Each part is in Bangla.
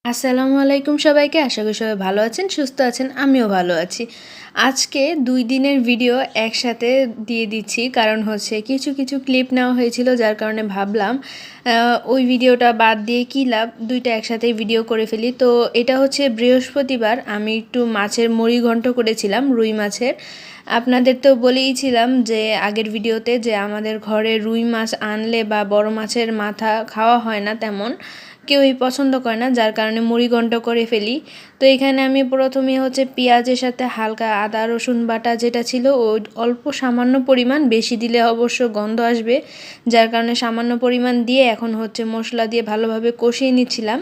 আসসালামু আলাইকুম সবাইকে। আশা করি সবাই ভালো আছেন, সুস্থ আছেন। আমিও ভালো আছি। আজকে ২ দিনের ভিডিও একসাথে দিয়ে দিচ্ছি। কারণ হচ্ছে কিছু, কিছু ক্লিপ নেওয়া হয়েছিল, যার কারণে ভাবলাম ওই ভিডিওটা বাদ দিয়ে কী লাভ, ২ টা একসাথেই ভিডিও করে ফেলি। তো এটা হচ্ছে বৃহস্পতিবার আমি একটু মাছের মুড়িঘণ্ট করেছিলাম, রুই মাছের। আপনাদের তো বলেইছিলাম যে আগের ভিডিওতে যে আমাদের ঘরে রুই মাছ আনলে বা বড় মাছের মাথা খাওয়া হয় না তেমন। কেউই পছন্দ করে না, যার কারণে মুড়িঘণ্ট করে ফেলি। তো এখানে আমি প্রথমে হচ্ছে পেঁয়াজের সাথে হালকা আদা রসুন বাটা যেটা ছিল ওই অল্প সামান্য পরিমাণ, বেশি দিলে অবশ্য গন্ধ আসবে, যার কারণে সামান্য পরিমাণ দিয়ে এখন হচ্ছে মশলা দিয়ে ভালোভাবে কষিয়ে নিচ্ছিলাম।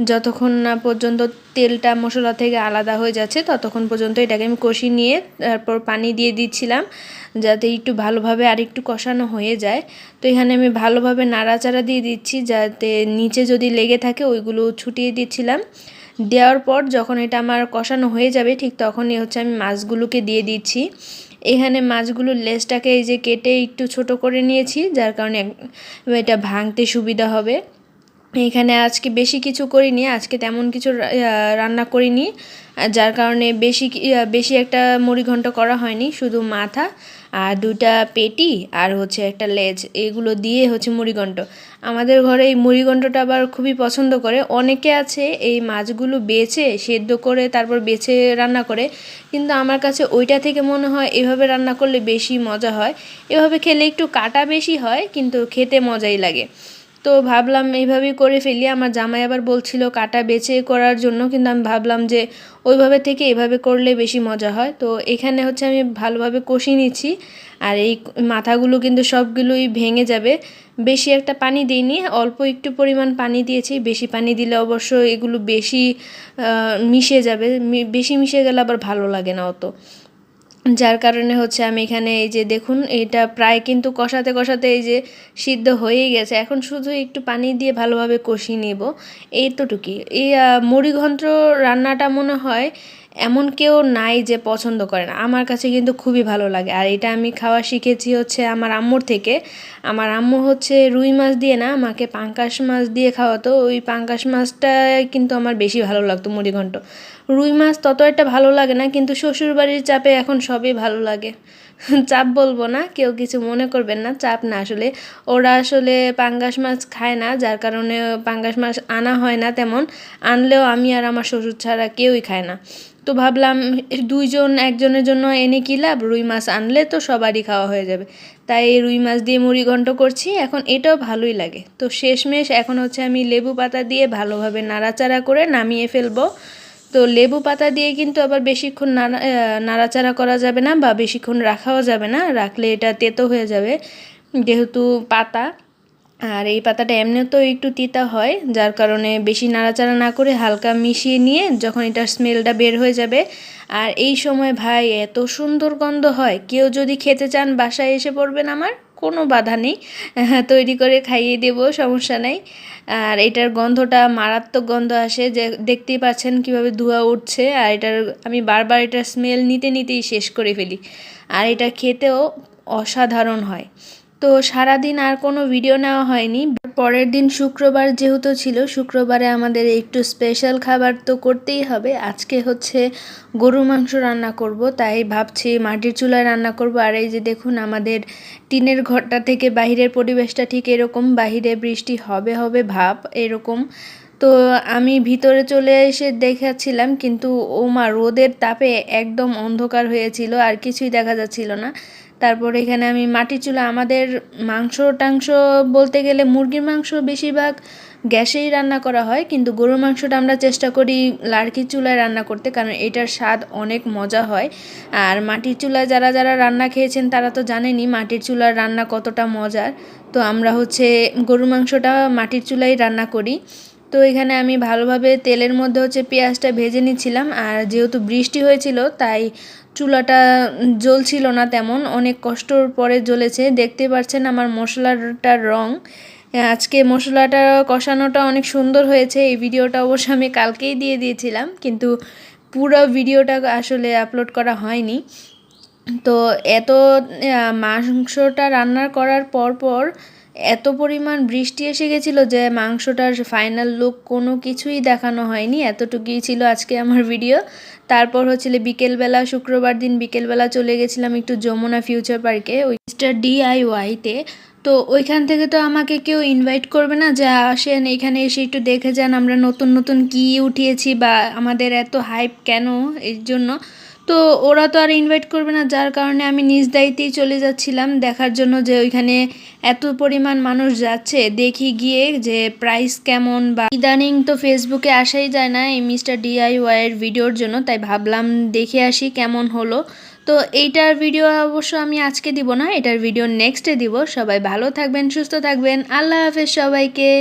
যতক্ষণ না পর্যন্ত তেলটা মশলা থেকে আলাদা হয়ে যাচ্ছে ততক্ষণ পর্যন্ত এটাকে আমি কষিয়ে নিয়ে তারপর পানি দিয়ে দিচ্ছিলাম, যাতে একটু ভালোভাবে আরেকটু কষানো হয়ে যায়। তো এখানে আমি ভালোভাবে নাড়াচাড়া দিয়ে দিচ্ছি, যাতে নিচে যদি লেগে থাকে ওইগুলো ছুটিয়ে দিচ্ছিলাম। দেওয়ার পর যখন এটা আমার কষানো হয়ে যাবে ঠিক তখনই হচ্ছে আমি মাছগুলোকে দিয়ে দিচ্ছি। এখানে মাছগুলোর লেজটাকে এই যে কেটে একটু ছোট করে নিয়েছি, যার কারণে এটা ভাঙতে সুবিধা হবে। এখানে আজকে বেশি কিছু করিনি, আজকে তেমন কিছু রান্না করিনি, যার কারণে বেশি একটা মুড়িঘণ্ট করা হয়নি। শুধু মাথা আর 2টা পেটি আর হচ্ছে একটা লেজ, এগুলো দিয়ে হচ্ছে মুড়িঘণ্ট। আমাদের ঘরে এই মুড়িঘণ্টটা আবার খুবই পছন্দ করে। অনেকে আছে এই মাছগুলো বেছে সেদ্ধ করে তারপর বেছে রান্না করে, কিন্তু আমার কাছে ওইটা থেকে মনে হয় এভাবে রান্না করলে বেশি মজা হয়। এভাবে খেলে একটু কাটা বেশি হয়, কিন্তু খেতে মজাই লাগে। তো ভাবলাম এইভাবেই করে ফেলি। আমার জামাই আবার বলছিল কাটা বেছে করার জন্য, কিন্তু আমি ভাবলাম যে ওইভাবে থেকে এভাবে করলে বেশি মজা হয়। তো এখানে হচ্ছে আমি ভালোভাবে কষিয়ে নিচ্ছি। আর এই মাথাগুলো কিন্তু সবগুলোই ভেঙে যাবে। বেশি একটা পানি দিইনি, অল্প একটু পরিমাণ পানি দিয়েছি। বেশি পানি দিলে অবশ্য এগুলো বেশি মিশে যাবে, বেশি মিশে গেলে আবার ভালো লাগে না অত। যার কারণে হচ্ছে আমি এখানে এই যে দেখুন, এটা প্রায় কিন্তু কষাতে কষাতে এই যে সিদ্ধ হয়েই গেছে। এখন শুধু একটু পানি দিয়ে ভালোভাবে কষিয়ে নেব, এইতটুকুই। এই মুড়িঘণ্ট রান্নাটা মনে হয় এমন কেউ নাই যে পছন্দ করে না। আমার কাছে কিন্তু খুবই ভালো লাগে। আর এটা আমি খাওয়া শিখেছি হচ্ছে আমার আম্মুর থেকে। আমার আম্মু হচ্ছে রুই মাছ দিয়ে না, আমাকে পাঙ্গাস মাছ দিয়ে খাওয়াতো। ওই পাঙ্গাস মাছটা কিন্তু আমার বেশি ভালো লাগতো মুড়িঘণ্ট। রুই মাছ তত একটা ভালো লাগে না, কিন্তু শ্বশুরবাড়ির চাপে এখন সবই ভালো লাগে। চাপ বলবো না, কেউ কিছু মনে করবেন না, চাপ না আসলে। ওরা আসলে পাঙ্গাস মাছ খায় না, যার কারণে পাঙ্গাস মাছ আনা হয় না তেমন। আনলেও আমি আর আমার শ্বশুর ছাড়া কেউই খায় না। তো ভাবলাম একজনের জন্য এনে কী লাভ, রুই মাছ আনলে তো সবারই খাওয়া হয়ে যাবে। তাই এই রুই মাছ দিয়ে মুড়িঘণ্ট করছি। এখন এটাও ভালোই লাগে। তো শেষমেশ এখন হচ্ছে আমি লেবু পাতা দিয়ে ভালোভাবে নাড়াচাড়া করে নামিয়ে ফেলবো। তো লেবু পাতা দিয়ে কিন্তু আবার বেশিক্ষণ নাড়াচাড়া করা যাবে না, বা বেশিক্ষণ রাখাও যাবে না, রাখলে এটা তেতো হয়ে যাবে যেহেতু পাতা। আর এই পাতাটা এমনিতেও একটু তিতা হয়, যার কারণে বেশি নাড়াচাড়া না করে হালকা মিশিয়ে নিয়ে যখন এটার স্মেলটা বের হয়ে যাবে। আর এই সময় ভাই এত সুন্দর গন্ধ হয়, কেউ যদি খেতে চান বাসায় এসে পড়বেন, আমার কোনো বাধা নেই, তৈরি করে খাইয়ে দেবো, সমস্যা নেই। আর এটার গন্ধটা মারাত্মক গন্ধ আসে, যে দেখতেই পাচ্ছেন কিভাবে ধোঁয়া উঠছে। আর আমি বারবার এটার স্মেল নিতে নিতেই শেষ করে ফেলি। আর এটা খেতেও অসাধারণ হয়। তো সারাদিন আর কোনো ভিডিও নেওয়া হয়নি। পরের দিন শুক্রবার যেহেতু ছিল, শুক্রবারে আমাদের একটু স্পেশাল খাবার তো করতেই হবে। আজকে হচ্ছে গরু মাংস রান্না করব, তাই ভাবছি মাটির চুলায় রান্না করব। আর এই যে দেখুন, আমাদের টিনের ঘরটা থেকে বাহিরের পরিবেশটা ঠিক এরকম, বাহিরে বৃষ্টি হবে হবে ভাব এরকম। তো আমি ভিতরে চলে এসে দেখাচ্ছিলাম, কিন্তু ওমা রোদের তাপে একদম অন্ধকার হয়েছিল, আর কিছুই দেখা যাচ্ছিল না। তারপর এখানে আমি মাটির চুলা, আমাদের টাংস বলতে গেলে মুরগির মাংস বেশিরভাগ গ্যাসেই রান্না করা হয়, কিন্তু গরুর মাংসটা আমরা চেষ্টা করি লার্কির চুলায় রান্না করতে, কারণ এটার স্বাদ অনেক মজা হয়। আর মাটির চুলায় যারা যারা রান্না খেয়েছেন তারা তো জানেনই মাটির চুলার রান্না কতটা মজার। তো আমরা হচ্ছে গরুর মাংসটা মাটির চুলায় রান্না করি। তো এখানে আমি ভালোভাবে তেলের মধ্যে হচ্ছে পেঁয়াজটা ভেজে নিচ্ছিলাম। আর যেহেতু বৃষ্টি হয়েছিল তাই চুলাটা জ্বলছিল না তেমন, অনেক কষ্টর পরে জ্বলেছে। দেখতে পাচ্ছেন আমার মশলাটার রং। আজকে মশলাটা কষানোটা অনেক সুন্দর হয়েছে। এই ভিডিওটা অবশ্য আমি কালকেই দিয়ে দিয়েছিলাম, কিন্তু পুরো ভিডিওটা আসলে আপলোড করা হয়নি। তো এত মাংসটা রান্না করার পর এত পরিমাণ বৃষ্টি এসে গেছিলো যে মাংসটার ফাইনাল লুক কোনো কিছুই দেখানো হয়নি। এতটুকুই ছিল আজকে আমার ভিডিও। তারপর হচ্ছিল বিকেলবেলা, শুক্রবার দিন বিকেলবেলা চলে গেছিলাম একটু যমুনা ফিউচার পার্কে, ওই মিস্টার DIYতে। তো ওইখান থেকে তো আমাকে কেউ ইনভাইট করবে না যে আসেন এখানে এসে একটু দেখে যান আমরা নতুন নতুন কী উঠিয়েছি বা আমাদের এত হাইপ কেন, এর জন্য তো ওরা তো আর ইনভাইট করবে না, যার কারণে আমি নিজ দায়িত্বেই চলে যাচ্ছিলাম দেখার জন্য যে ওইখানে এত পরিমাণ মানুষ যাচ্ছে। দেখি গিয়ে যে প্রাইস কেমন, বা ইদানিং তো ফেসবুকে আসাই যায় না এই মিস্টার DIY এর ভিডিওর জন্য, তাই ভাবলাম দেখে আসি কেমন হলো। তো এইটার ভিডিও অবশ্য আমি আজকে দিব না, এটার ভিডিও নেক্সটে দিব। সবাই ভালো থাকবেন, সুস্থ থাকবেন, আল্লাহ হাফেজ সবাইকে।